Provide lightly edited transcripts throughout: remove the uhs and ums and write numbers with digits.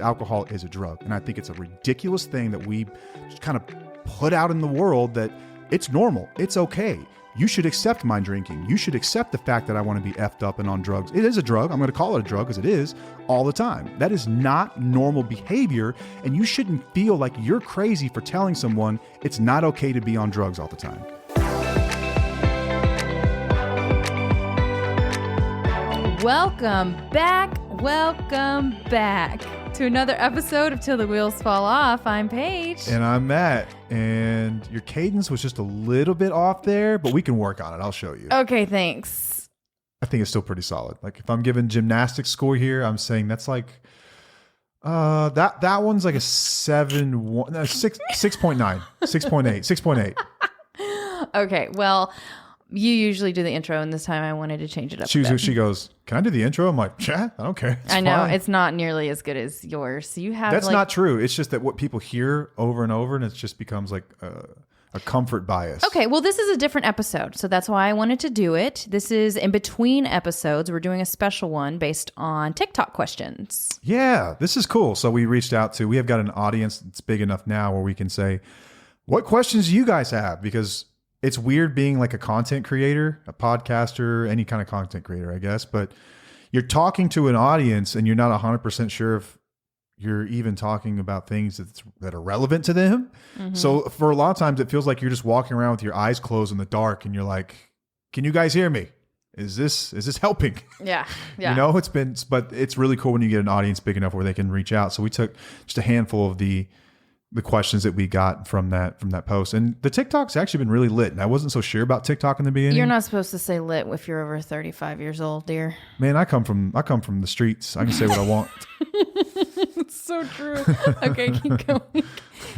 Alcohol is a drug. And I think it's a ridiculous thing that we just kind of put out in the world that it's normal. It's okay. You should accept my drinking. You should accept the fact that I want to be effed up and on drugs. It is a drug. I'm going to call it a drug because it is all the time. That is not normal behavior. And you shouldn't feel like you're crazy for telling someone it's not okay to be on drugs all the time. Welcome back to another episode of Till the Wheels Fall Off. I'm Paige. And I'm Matt. And your cadence was just a little bit off there, but we can work on it. I'll show you. Okay, thanks. I think it's still pretty solid. Like if I'm giving gymnastics score here, I'm saying that's like that one's like a 6.9, 6.8, 6.8. Okay, well, you usually do the intro, and this time I wanted to change it up. She goes, "Can I do the intro?" I'm like, "Yeah, I don't care." I know it's not nearly as good as yours. So you have that's not true. It's just that what people hear over and over, and it just becomes like a comfort bias. Okay, well, this is a different episode, so that's why I wanted to do it. This is in between episodes. We're doing a special one based on TikTok questions. Yeah, this is cool. So we reached out to. We have got an audience that's big enough now where we can say, "What questions do you guys have?" Because it's weird being like a content creator, a podcaster, any kind of content creator, I guess. But you're talking to an audience and you're not 100% sure if you're even talking about things that are relevant to them. Mm-hmm. So for a lot of times it feels like you're just walking around with your eyes closed in the dark and you're like, can you guys hear me? Is this helping? Yeah. You know, but it's really cool when you get an audience big enough where they can reach out. So we took just a handful of the questions that we got from that post, and the TikTok's actually been really lit. And I wasn't so sure about TikTok in the beginning. You're not supposed to say lit if you're over 35 years old, dear. Man, I come from the streets. I can say what I want. It's so true. Okay, keep going.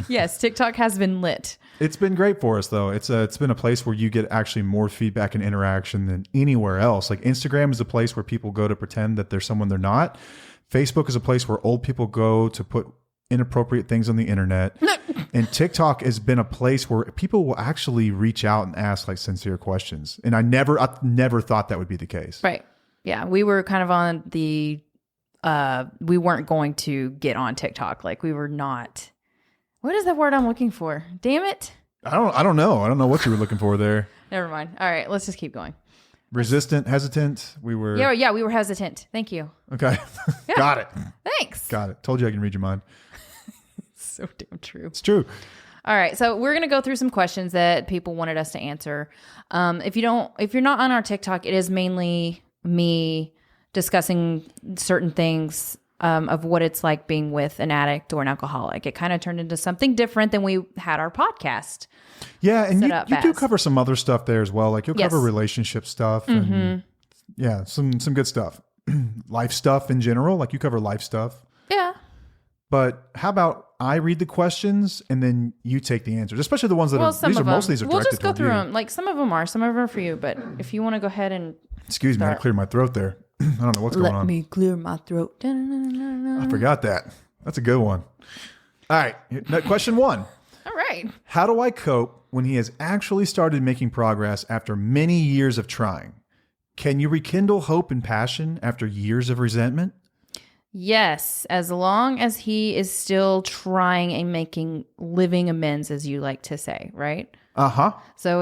Yes, TikTok has been lit. It's been great for us though. It's been a place where you get actually more feedback and interaction than anywhere else. Like Instagram is a place where people go to pretend that they're someone they're not. Facebook is a place where old people go to put inappropriate things on the internet. And TikTok has been a place where people will actually reach out and ask like sincere questions. And I never thought that would be the case. Right. Yeah. We were kind of on the, we weren't going to get on TikTok. Like we were not, what is that word I'm looking for? Damn it. I don't know. I don't know what you were looking for there. Never mind. All right. Let's just keep going. Resistant, hesitant. We were. Yeah. We were hesitant. Thank you. Okay. Yeah. Got it. Thanks. Got it. Told you I can read your mind. So damn true. It's true. All right. So we're going to go through some questions that people wanted us to answer. If you're not on our TikTok, it is mainly me discussing certain things of what it's like being with an addict or an alcoholic. It kind of turned into something different than we had our podcast. Yeah. And you do cover some other stuff there as well. Like you'll cover relationship stuff and yeah, some good stuff. Life stuff in general. Like you cover life stuff. Yeah. But how about I read the questions and then you take the answers, especially the ones that most of these are directed. We'll just go through them. Like some of them are for you. But if you want to go ahead and excuse me, I cleared my throat there. I don't know what's going on. Let me clear my throat. I forgot that. That's a good one. All right, question 1. All right. How do I cope when he has actually started making progress after many years of trying? Can you rekindle hope and passion after years of resentment? Yes, as long as he is still trying and living amends, as you like to say, right? Uh-huh. So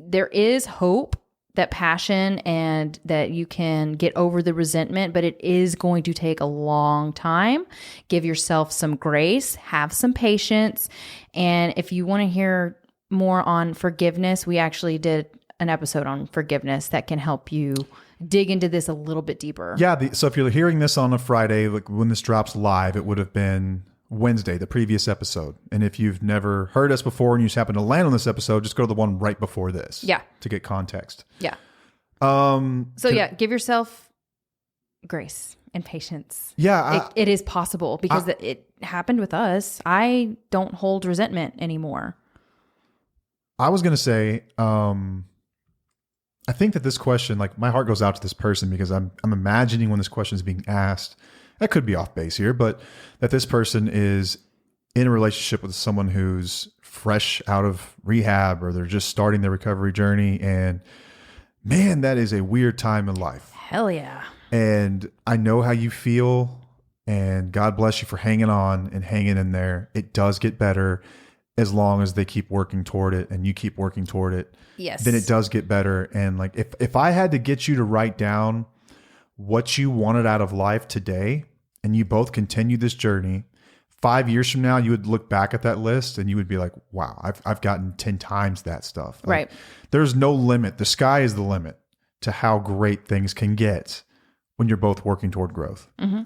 there is hope, that passion, and that you can get over the resentment, but it is going to take a long time. Give yourself some grace, have some patience. And if you want to hear more on forgiveness, we actually did an episode on forgiveness that can help you dig into this a little bit deeper. Yeah. So if you're hearing this on a Friday, like when this drops live, it would have been Wednesday, the previous episode. And if you've never heard us before and you just happen to land on this episode, just go to the one right before this. Yeah. To get context. Yeah. Give yourself grace and patience. Yeah. It is possible because it happened with us. I don't hold resentment anymore. I was going to say, I think that this question, like my heart goes out to this person because I'm imagining when this question is being asked, I could be off base here, but that this person is in a relationship with someone who's fresh out of rehab or they're just starting their recovery journey. And man, that is a weird time in life. Hell yeah. And I know how you feel And God bless you for hanging on and hanging in there. It does get better as long as they keep working toward it and you keep working toward it. Yes. Then it does get better. And like if I had to get you to write down what you wanted out of life today and you both continue this journey, 5 years from now, you would look back at that list and you would be like, wow, I've gotten 10 times that stuff. Like, Right. There's no limit. The sky is the limit to how great things can get when you're both working toward growth. Mm-hmm.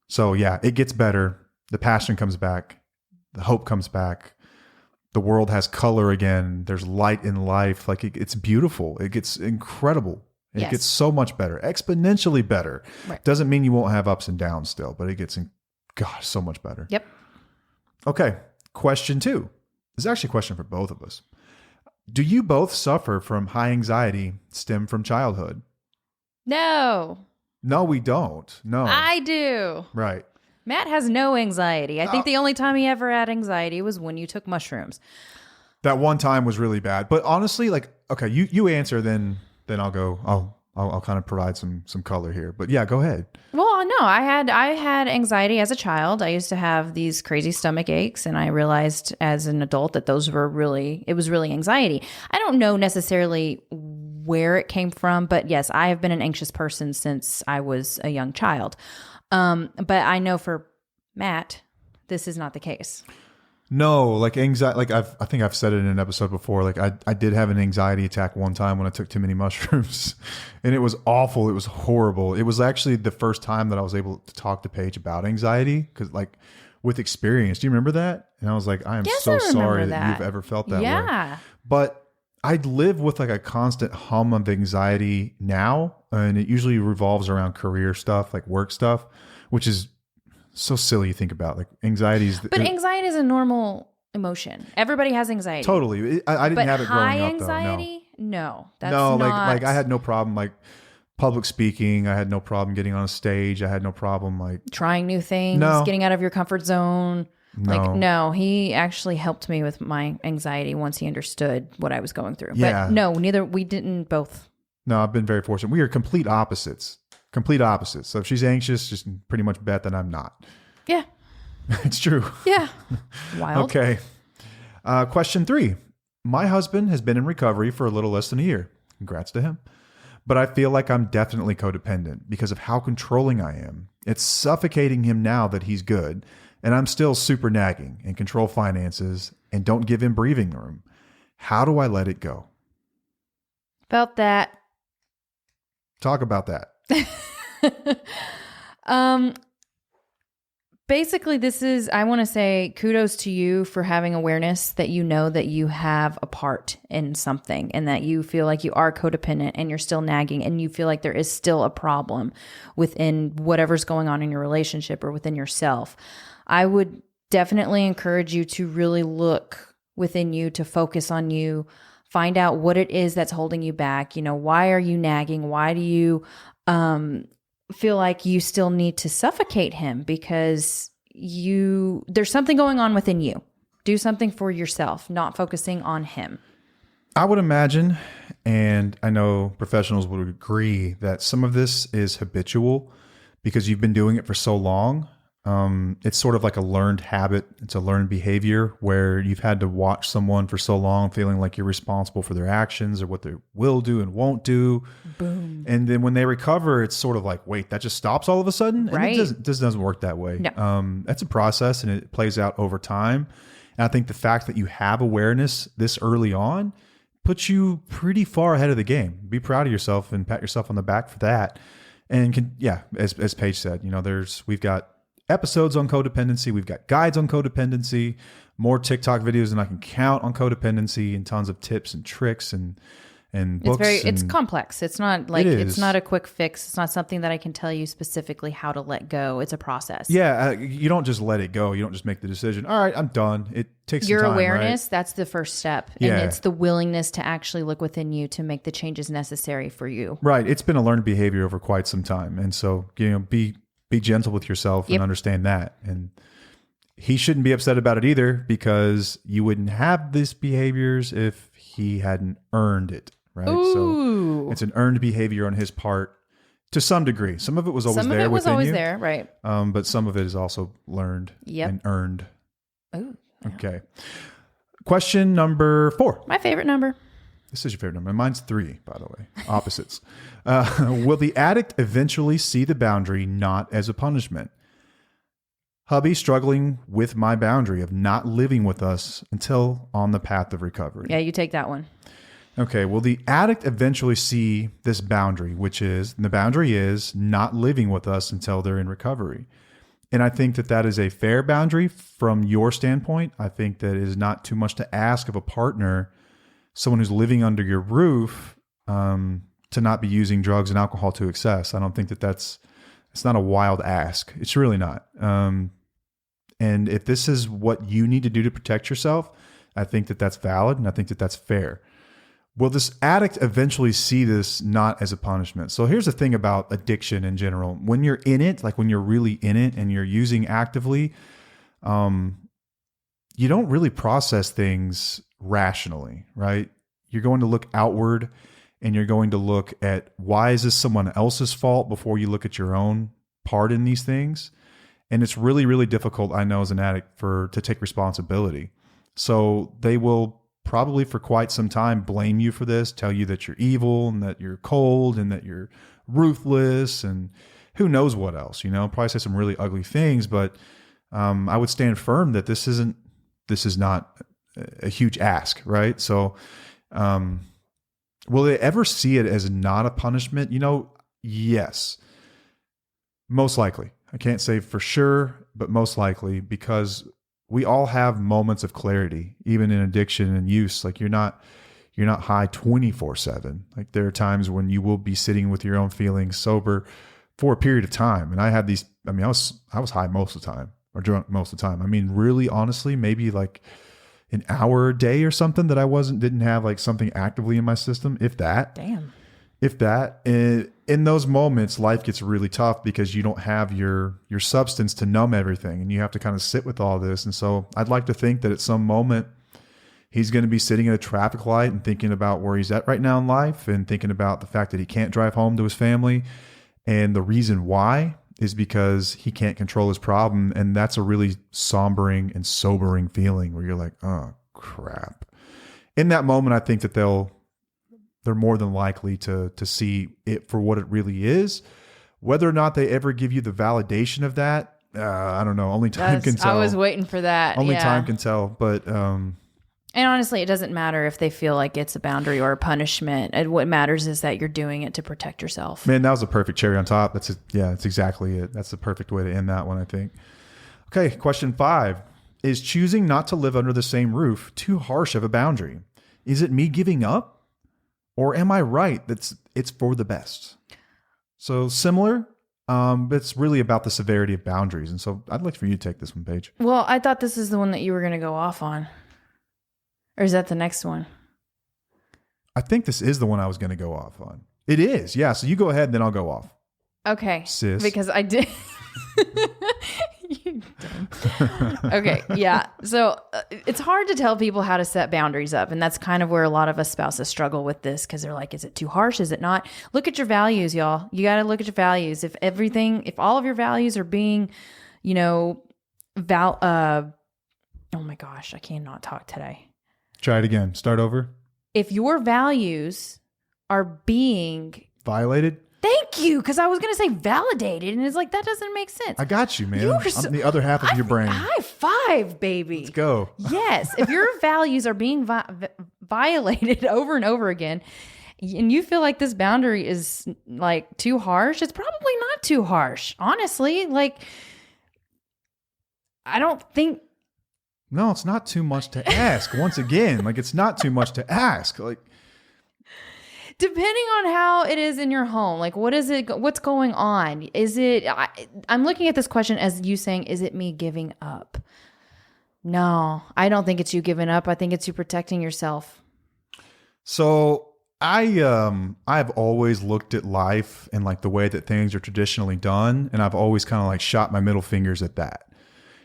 So yeah, it gets better. The passion comes back. The hope comes back. The world has color again. There's light in life. Like it's beautiful. It gets incredible. It Yes. gets so much better, exponentially better. Right. Doesn't mean you won't have ups and downs still, but it gets, gosh, so much better. Yep. Okay. Question 2. This is actually a question for both of us. Do you both suffer from high anxiety stem from childhood? No, No, we don't. No. I do. Right. Matt has no anxiety. I think the only time he ever had anxiety was when you took mushrooms. That one time was really bad. But honestly, like, okay, you answer, then I'll go. I'll kind of provide some color here. But yeah, go ahead. Well, no, I had anxiety as a child. I used to have these crazy stomach aches, and I realized as an adult that it was really anxiety. I don't know necessarily where it came from, but yes, I have been an anxious person since I was a young child. But I know for Matt, this is not the case. No, like anxiety, like I think I've said it in an episode before. Like I did have an anxiety attack one time when I took too many mushrooms, and it was awful. It was horrible. It was actually the first time that I was able to talk to Paige about anxiety, because like with experience. Do you remember that? And I was like, I am Yes, so I remember sorry that that. you've ever felt that way. Yeah. But I live with like a constant hum of anxiety now, and it usually revolves around career stuff, like work stuff, which is so silly to think about. Like anxiety is, But anxiety is a normal emotion. Everybody has anxiety. totally. I didn't But have it growing high up anxiety, no. That's though. No, not. like I had no problem like public speaking. I had no problem getting on a stage. I had no problem like trying new things, No. getting out of your comfort zone. No. Like, no, he actually helped me with my anxiety once he understood what I was going through. Yeah. But no, we didn't both. No, I've been very fortunate. We are complete opposites. Complete opposites. So if she's anxious, just pretty much bet that I'm not. Yeah. It's true. Yeah. Wild. Okay. Question 3. My husband has been in recovery for a little less than a year. Congrats to him. But I feel like I'm definitely codependent because of how controlling I am. It's suffocating him now that he's good, and I'm still super nagging and control finances and don't give him breathing room. How do I let it go? Felt that. Talk about that. Basically, I want to say kudos to you for having awareness that you know that you have a part in something and that you feel like you are codependent and you're still nagging and you feel like there is still a problem within whatever's going on in your relationship or within yourself. I would definitely encourage you to really look within you, to focus on you, find out what it is that's holding you back. You know, why are you nagging? Why do you feel like you still need to suffocate him? Because there's something going on within you. Do something for yourself, not focusing on him. I would imagine, and I know professionals would agree, that some of this is habitual because you've been doing it for so long. It's sort of like a learned habit. It's a learned behavior where you've had to watch someone for so long, feeling like you're responsible for their actions or what they will do and won't do. Boom. And then when they recover, it's sort of like, wait, that just stops all of a sudden? And Right. it doesn't work that way. No. That's a process and it plays out over time. And I think the fact that you have awareness this early on puts you pretty far ahead of the game. Be proud of yourself and pat yourself on the back for that. And as Paige said, we've got episodes on codependency. We've got guides on codependency, more TikTok videos than I can count on codependency, and tons of tips and tricks and books. It's complex. It's not like, It is. it's not a quick fix. It's not something that I can tell you specifically how to let go. It's a process. Yeah, you don't just let it go. You don't just make the decision. All right, I'm done. It takes Your some time, awareness, right? that's the first step. Yeah. And it's the willingness to actually look within you to make the changes necessary for you. Right. It's been a learned behavior over quite some time, and so be gentle with yourself and understand that. And he shouldn't be upset about it either, because you wouldn't have these behaviors if he hadn't earned it. Right. Ooh. So it's an earned behavior on his part To some degree. Some of it was always Some of there it was within always you, there, right? but some of it is also learned Yep. and earned. Ooh, Okay. Question number 4. my favorite number. This is your favorite number. Mine's 3, by the way. Opposites. Will the addict eventually see the boundary not as a punishment? Hubby struggling with my boundary of not living with us until on the path of recovery. Yeah, you take that one. Okay, will the addict eventually see this boundary, which is, the boundary is not living with us until they're in recovery? And I think that that is a fair boundary from your standpoint. I think that it is not too much to ask of a partner, someone who's living under your roof, to not be using drugs and alcohol to excess. I don't think that it's not a wild ask. It's really not. And if this is what you need to do to protect yourself, I think that that's valid, and I think that that's fair. Will this addict eventually see this not as a punishment? So here's the thing about addiction in general. When you're in it, like when you're really in it and you're using actively, you don't really process things rationally, right? You're going to look outward and you're going to look at, why is this someone else's fault, before you look at your own part in these things. And it's really, really difficult, I know, as an addict to take responsibility. So they will probably for quite some time blame you for this, tell you that you're evil and that you're cold and that you're ruthless and who knows what else, probably say some really ugly things. But I would stand firm that this is not a huge ask, right? So will they ever see it as not a punishment? Yes, most likely. I can't say for sure, but most likely, because we all have moments of clarity, even in addiction and use. Like you're not high 24/7. Like there are times when you will be sitting with your own feelings sober for a period of time. And I had these, I was high most of the time, or drunk most of the time. Really, honestly, maybe like an hour a day or something that I didn't have like something actively in my system, if that. Damn. If that. In those moments, life gets really tough because you don't have your substance to numb everything, and you have to kind of sit with all this. And so I'd like to think that at some moment he's going to be sitting at a traffic light and thinking about where he's at right now in life, and thinking about the fact that he can't drive home to his family. And the reason why is because he can't control his problem. And that's a really sombering and sobering feeling where you're like, oh crap. In that moment, I think that they're more than likely to see it for what it really is. Whether or not they ever give you the validation of that, I don't know. Only time can tell. I was waiting for that. Only time can tell. But and honestly, it doesn't matter if they feel like it's a boundary or a punishment. What matters is that you're doing it to protect yourself. Man, that was a perfect cherry on top. That's exactly it. That's the perfect way to end that one, I think. Okay, question 5. Is choosing not to live under the same roof too harsh of a boundary? Is it me giving up? Or am I right that it's for the best? So similar, but it's really about the severity of boundaries. And so I'd like for you to take this one, Paige. Well, I thought this is the one that you were going to go off on. Or is that the next one? I think this is the one I was going to go off on. It is, yeah. So you go ahead and then I'll go off. Okay. Sis. Because I did... You dumb. Okay, yeah. So it's hard to tell people how to set boundaries up. And that's kind of where a lot of us spouses struggle with this, because they're like, is it too harsh? Is it not? Look at your values, y'all. You got to look at your values. If all of your values are being, oh my gosh, I cannot talk today. Try it again. Start over. If your values are being violated. Thank you, because I was going to say validated, and it's like, that doesn't make sense. I got you, man. I'm the other half of your brain. High five, baby. Let's go. Yes. If your values are being violated over and over again, and you feel like this boundary is like too harsh, it's probably not too harsh. Honestly, like, I don't think. No, it's not too much to ask. Once again, like, it's not too much to ask. Like, depending on how it is in your home, like what's going on? I'm looking at this question as you saying, is it me giving up? No, I don't think it's you giving up. I think it's you protecting yourself. So I've always looked at life and like the way that things are traditionally done. And I've always kind of like shot my middle fingers at that.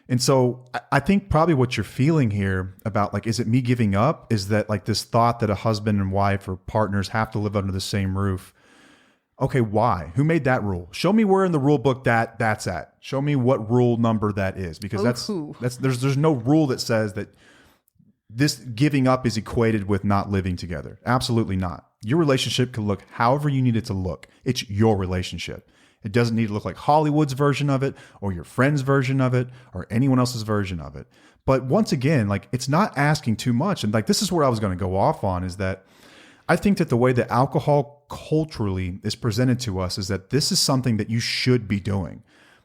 And so I think probably what you're feeling here about like, is it me giving up? Is that like this thought that a husband and wife or partners have to live under the same roof Okay, why? Who made that rule? Show me where in the rule book that's at. Show me what rule number that is, because there's no rule that says that this giving up is equated with not living together. Absolutely not. Your relationship can look however you need it to look. It's your relationship. It doesn't need to look like Hollywood's version of it or your friend's version of it or anyone else's version of it. But once again, like, it's not asking too much. And like, this is where I was going to go off on, is that I think that the way that alcohol culturally is presented to us is that this is something that you should be doing.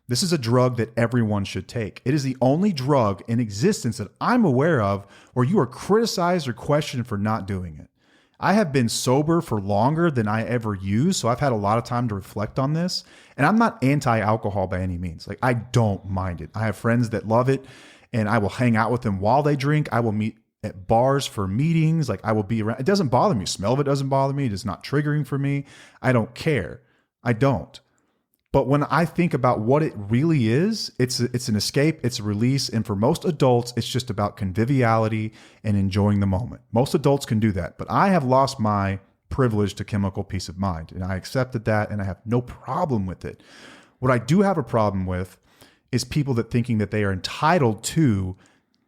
This is a drug that everyone should take. It is the only drug in existence that I'm aware of where you are criticized or questioned for not doing it. I have been sober for longer than I ever used, so I've had a lot of time to reflect on this. And I'm not anti-alcohol by any means. Like, I don't mind it. I have friends that love it, and I will hang out with them while they drink. I will meet at bars for meetings. Like, I will be around. It doesn't bother me. Smell of it doesn't bother me. It is not triggering for me. I don't care. I don't. But when I think about what it really is, it's an escape, it's a release. And for most adults, it's just about conviviality and enjoying the moment. Most adults can do that. But I have lost my privilege to chemical peace of mind. And I accepted that, and I have no problem with it. What I do have a problem with is people that thinking that they are entitled to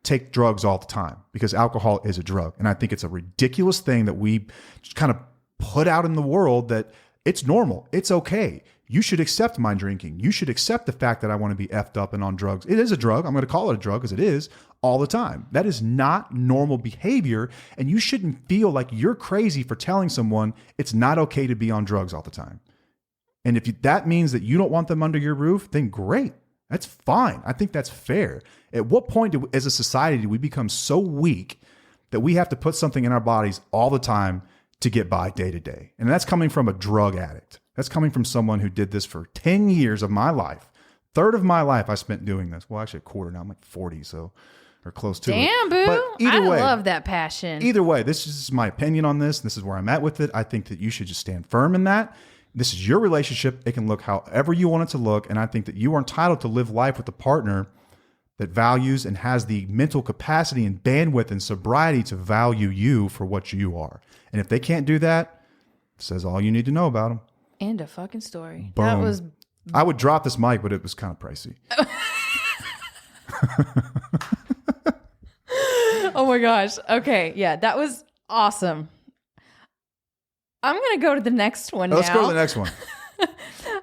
take drugs all the time, because alcohol is a drug. And I think it's a ridiculous thing that we just kind of put out in the world, that it's normal. It's okay. You should accept my drinking. You should accept the fact that I want to be effed up and on drugs. It is a drug. I'm going to call it a drug because it is, all the time. That is not normal behavior. And you shouldn't feel like you're crazy for telling someone it's not okay to be on drugs all the time. And if that means that you don't want them under your roof, then great. That's fine. I think that's fair. At what point as a society do we become so weak that we have to put something in our bodies all the time to get by day to day? And that's coming from a drug addict. That's coming from someone who did this for 10 years of my life. Third of my life I spent doing this. Well, actually a quarter now. I'm like 40, so, or close to it. Damn, boo. But either way, love that passion. Either way, this is my opinion on this. This is where I'm at with it. I think that you should just stand firm in that. This is your relationship. It can look however you want it to look. And I think that you are entitled to live life with a partner that values and has the mental capacity and bandwidth and sobriety to value you for what you are. And if they can't do that, it says all you need to know about them. End of fucking story. Boom. That was. I would drop this mic, but it was kind of pricey. Oh my gosh. Okay. Yeah, that was awesome. I'm going to go to the next one now. Let's go to the next one.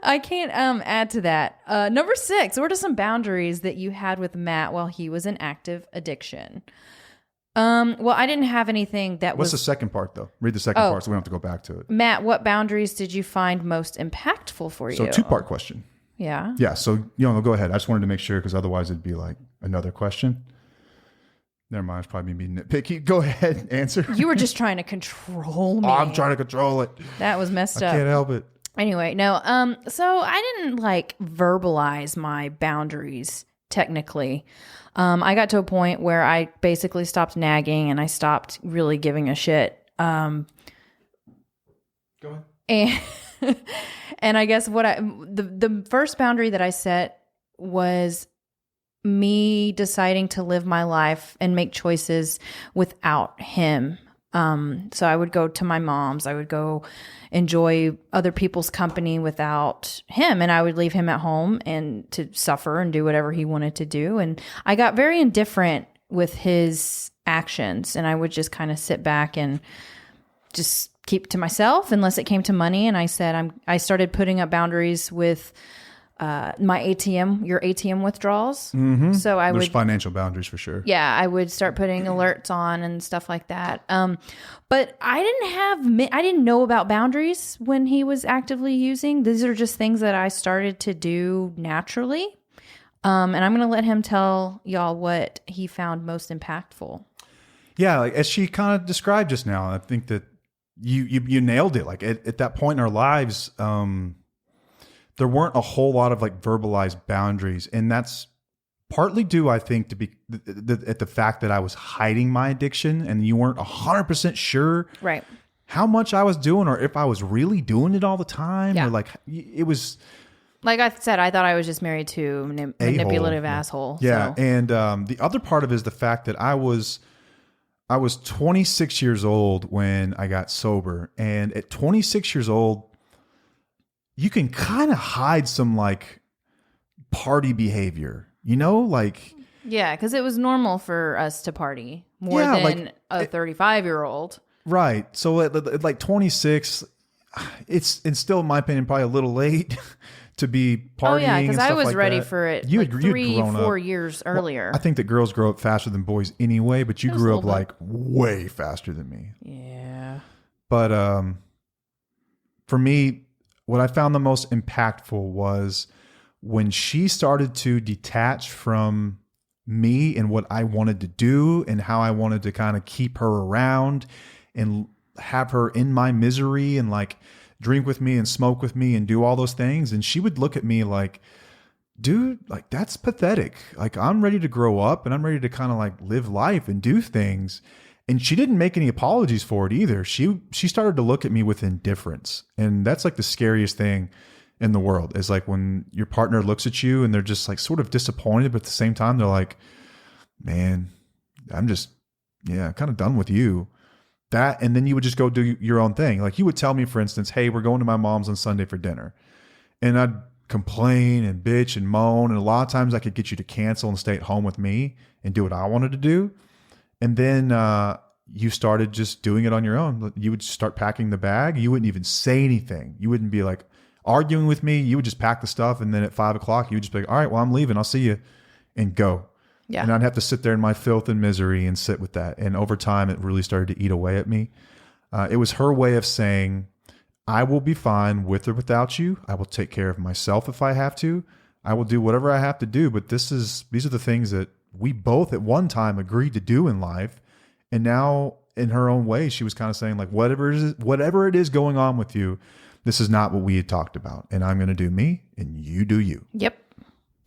I can't add to that. Number 6, what are some boundaries that you had with Matt while he was in active addiction? Well, I didn't have anything that What's the second part, though? Read the second part so we don't have to go back to it. Matt, what boundaries did you find most impactful for you? So 2-part question. Yeah. Yeah. So, go ahead. I just wanted to make sure, because otherwise it'd be like another question. Never mind. It's probably me being nitpicky. Go ahead and answer. You were just trying to control me. Oh, I'm trying to control it. That was messed up. I can't help it. Anyway, no. So I didn't verbalize my boundaries technically. I got to a point where I basically stopped nagging and I stopped really giving a shit. Go And ahead. and I guess the first boundary that I set was me deciding to live my life and make choices without him. So I would go to my mom's, I would go enjoy other people's company without him, and I would leave him at home and to suffer and do whatever he wanted to do. And I got very indifferent with his actions, and I would just kind of sit back and just keep to myself unless it came to money. And I said, I started putting up boundaries with my your ATM withdrawals. Mm-hmm. So There's financial boundaries for sure. Yeah, I would start putting alerts on and stuff like that. But I didn't know about boundaries when he was actively using. These are just things that I started to do naturally. And I'm going to let him tell y'all what he found most impactful. Yeah, like as she kind of described just now, I think that you nailed it. Like at that point in our lives, there weren't a whole lot of verbalized boundaries. And that's partly due, I think, to be at the fact that I was hiding my addiction and you weren't 100% sure right how much I was doing or if I was really doing it all the time. Yeah. Or it was... Like I said, I thought I was just married to a manipulative asshole. Yeah. So. And the other part of it is the fact that I was 26 years old when I got sober. And at 26 years old, you can kind of hide some like party behavior, like, Yeah, because it was normal for us to party more Yeah, than like, a 35-year-old. right. So at like 26, it's still, in my opinion, probably a little late to be partying. Oh yeah, because and I stuff was like ready that. for it You like had 3-4 up. years Well, earlier. I think that girls grow up faster than boys anyway, but you Just a grew up little like way faster than me. Yeah. But for me, what I found the most impactful was when she started to detach from me and what I wanted to do and how I wanted to kind of keep her around and have her in my misery and like drink with me and smoke with me and do all those things. And she would look at me like, dude, like that's pathetic. Like I'm ready to grow up and I'm ready to kind of like live life and do things. And she didn't make any apologies for it either. She started to look at me with indifference. And that's like the scariest thing in the world is like when your partner looks at you and they're just like sort of disappointed, but at the same time, they're like, man, I'm just, yeah, kind of done with you. That, and then you would just go do your own thing. Like you would tell me, for instance, hey, we're going to my mom's on Sunday for dinner. And I'd complain and bitch and moan. And a lot of times I could get you to cancel and stay at home with me and do what I wanted to do. And then you started just doing it on your own. You would start packing the bag. You wouldn't even say anything. You wouldn't be like arguing with me. You would just pack the stuff. And then at 5 o'clock, you would just be like, all right, well, I'm leaving. I'll see you, and go. Yeah. And I'd have to sit there in my filth and misery and sit with that. And over time, it really started to eat away at me. It was her way of saying, I will be fine with or without you. I will take care of myself if I have to. I will do whatever I have to do. But these are the things that we both at one time agreed to do in life. And now in her own way, she was kind of saying like, whatever it is going on with you, this is not what we had talked about. And I'm going to do me and you do you. Yep.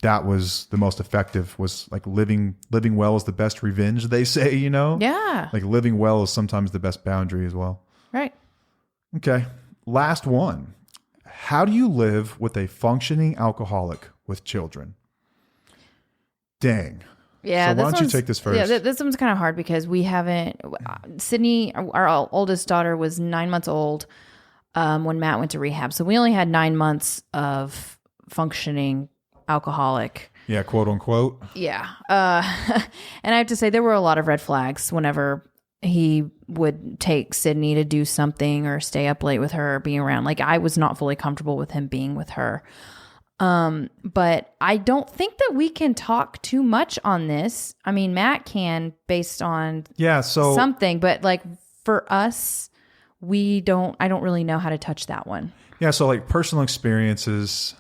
That was the most effective, was like living well is the best revenge, they say, Yeah. like living well is sometimes the best boundary as well. Right. Okay. Last one. How do you live with a functioning alcoholic with children? Dang. Yeah. So why don't you take this first? Yeah. This one's kind of hard because we haven't, Sydney, our oldest daughter, was 9 months old when Matt went to rehab. So we only had 9 months of functioning alcoholic. Yeah, quote unquote. Yeah. And I have to say there were a lot of red flags whenever he would take Sydney to do something or stay up late with her or being around. Like I was not fully comfortable with him being with her. But I don't think that we can talk too much on this. I mean, Matt can based on something, but like for us, I don't really know how to touch that one. Yeah. So like personal experiences,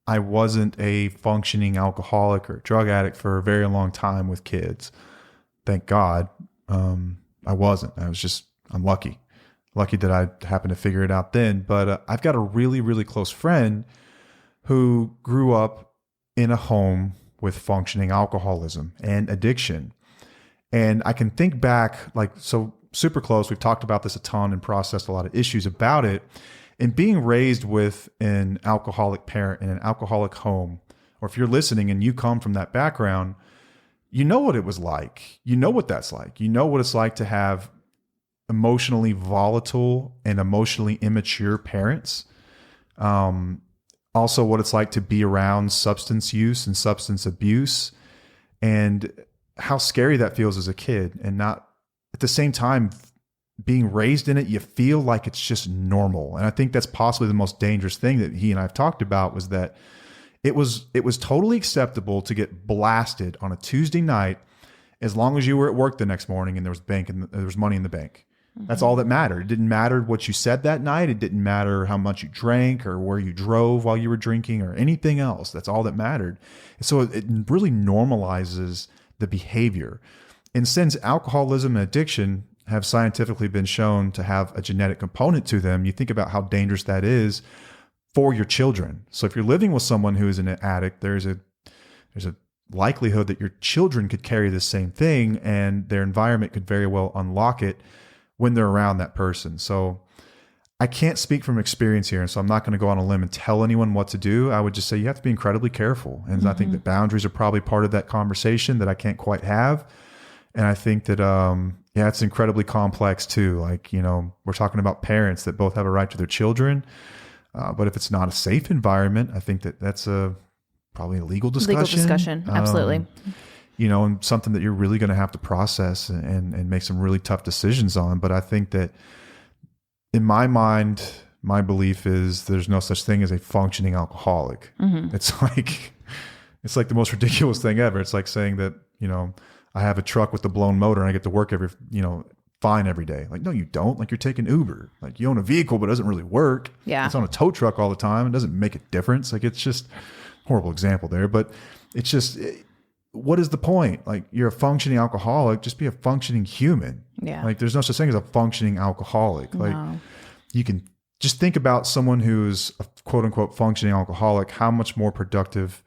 I wasn't a functioning alcoholic or drug addict for a very long time with kids. Thank God. I wasn't. I'm lucky that I happened to figure it out then. But I've got a really, really close friend who grew up in a home with functioning alcoholism and addiction. And I can think back, like, so super close. We've talked about this a ton and processed a lot of issues about it. And being raised with an alcoholic parent in an alcoholic home, or if you're listening and you come from that background, you know what it was like. You know what that's like. You know what it's like to have emotionally volatile and emotionally immature parents. Also what it's like to be around substance use and substance abuse, and how scary that feels as a kid, and not at the same time being raised in it, you feel like it's just normal. And I think that's possibly the most dangerous thing that he and I have talked about, was that it was totally acceptable to get blasted on a Tuesday night as long as you were at work the next morning and there was money in the bank. Mm-hmm. That's all that mattered. It didn't matter what you said that night. It didn't matter how much you drank or where you drove while you were drinking or anything else. That's all that mattered. And so it really normalizes the behavior. And since alcoholism and addiction have scientifically been shown to have a genetic component to them, you think about how dangerous that is for your children. So if you're living with someone who is an addict, there's a likelihood that your children could carry the same thing, and their environment could very well unlock it when they're around that person. So I can't speak from experience here, and so I'm not going to go on a limb and tell anyone what to do. I would just say you have to be incredibly careful. And I think that boundaries are probably part of that conversation that I can't quite have. And I think that, it's incredibly complex too. Like, we're talking about parents that both have a right to their children. But if it's not a safe environment, I think that's probably a legal discussion. Legal discussion, absolutely. And something that you're really going to have to process and make some really tough decisions on. But I think that in my mind, my belief is there's no such thing as a functioning alcoholic. Mm-hmm. It's like the most ridiculous thing ever. It's like saying that, I have a truck with a blown motor and I get to work fine every day. Like, no, you don't. Like, you're taking Uber. Like, you own a vehicle, but it doesn't really work. Yeah. It's on a tow truck all the time. It doesn't make a difference. Like, it's just horrible example there, but it's just, what is the point? Like, you're a functioning alcoholic, just be a functioning human. Yeah. Like, there's no such thing as a functioning alcoholic. Like, No. you can just think about someone who's a quote unquote functioning alcoholic, how much more productive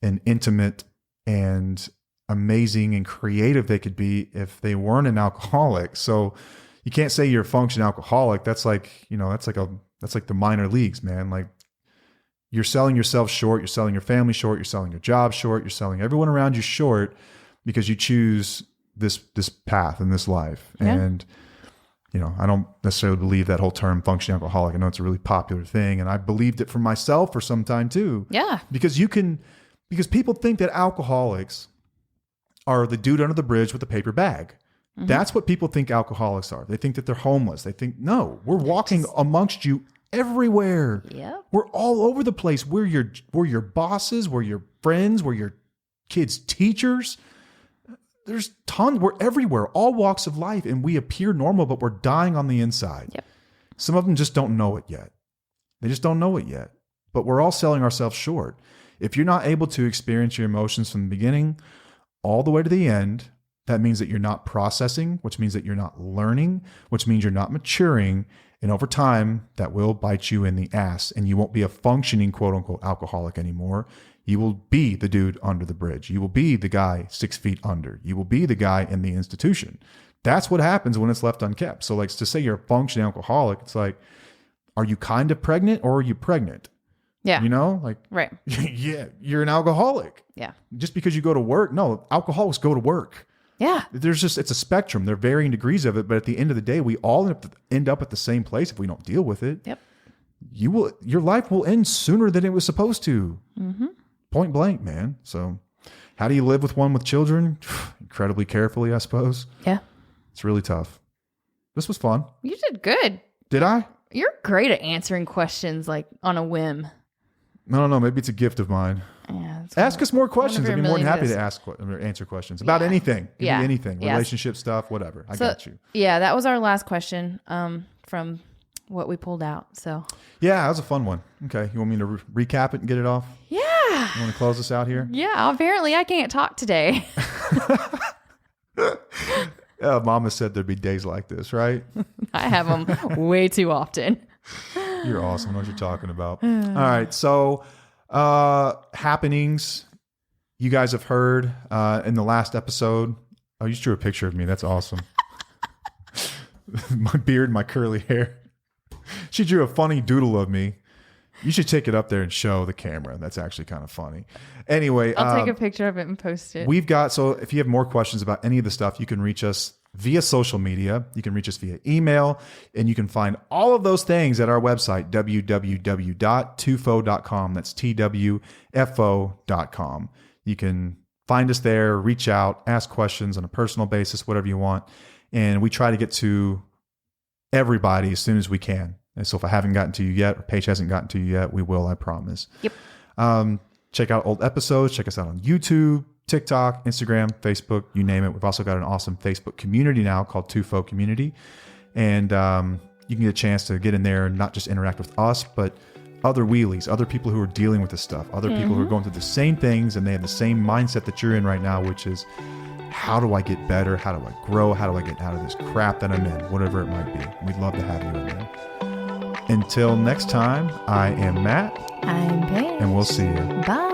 and intimate and amazing and creative they could be if they weren't an alcoholic. So you can't say you're a functioning alcoholic. That's like, that's like the minor leagues, man. Like, you're selling yourself short, you're selling your family short, you're selling your job short, you're selling everyone around you short because you choose this path in this life. Yeah. And I don't necessarily believe that whole term functioning alcoholic. I know it's a really popular thing, and I believed it for myself for some time too. Yeah. Because people think that alcoholics are the dude under the bridge with the paper bag. Mm-hmm. That's what people think alcoholics are. They think that they're homeless. They think, no, we're walking amongst you everywhere. Yeah. We're all over the place. We're your bosses, we're your friends, we're your kids' teachers. There's tons. We're everywhere, all walks of life, and we appear normal, but we're dying on the inside. Yep. Some of them just don't know it yet. They just don't know it yet. But we're all selling ourselves short. If you're not able to experience your emotions from the beginning all the way to the end, that means that you're not processing, which means that you're not learning, which means you're not maturing. And over time, that will bite you in the ass, and you won't be a functioning quote unquote alcoholic anymore. You will be the dude under the bridge. You will be the guy 6 feet under. You will be the guy in the institution. That's what happens when it's left unkept. So like, to say you're a functioning alcoholic, it's like, are you kind of pregnant or are you pregnant? Yeah. Right. Yeah, you're an alcoholic. Yeah. Just because you go to work. No, alcoholics go to work. Yeah. It's a spectrum. There are varying degrees of it, but at the end of the day, we all end up at the same place if we don't deal with it. Yep. Your life will end sooner than it was supposed to. Mm-hmm. Point blank, man. So how do you live with children? Incredibly carefully, I suppose. Yeah. It's really tough. This was fun. You did good. Did I? You're great at answering questions like on a whim. No. Maybe it's a gift of mine. Yeah, ask us more questions. I'd be more than happy to answer questions about anything. It could be anything. Yes. Relationship stuff, whatever. I got you. Yeah, that was our last question from what we pulled out. So yeah, that was a fun one. Okay. You want me to recap it and get it off? Yeah. You want to close us out here? Yeah. Apparently I can't talk today. Mama said there'd be days like this, right? I have them way too often. You're awesome. I know what you're talking about. All right. So, happenings you guys have heard in the last episode. Oh, you just drew a picture of me. That's awesome. My beard, my curly hair. She drew a funny doodle of me. You should take it up there and show the camera. That's actually kind of funny. Anyway, I'll take a picture of it and post it. So if you have more questions about any of the stuff, you can reach us via social media. You can reach us via email, and you can find all of those things at our website, www.twfo.com. That's TWFO.com. You can find us there, reach out, ask questions on a personal basis, whatever you want. And we try to get to everybody as soon as we can. And so if I haven't gotten to you yet, or Paige hasn't gotten to you yet, we will, I promise. Yep. Check out old episodes. Check us out on YouTube, TikTok, Instagram, Facebook, you name it. We've also got an awesome Facebook community now called TWFO Community. And you can get a chance to get in there and not just interact with us, but other wheelies, other people who are dealing with this stuff, other people who are going through the same things, and they have the same mindset that you're in right now, which is, how do I get better? How do I grow? How do I get out of this crap that I'm in? Whatever it might be. We'd love to have you in there. Until next time, I am Matt. I'm Paige. And we'll see you. Bye.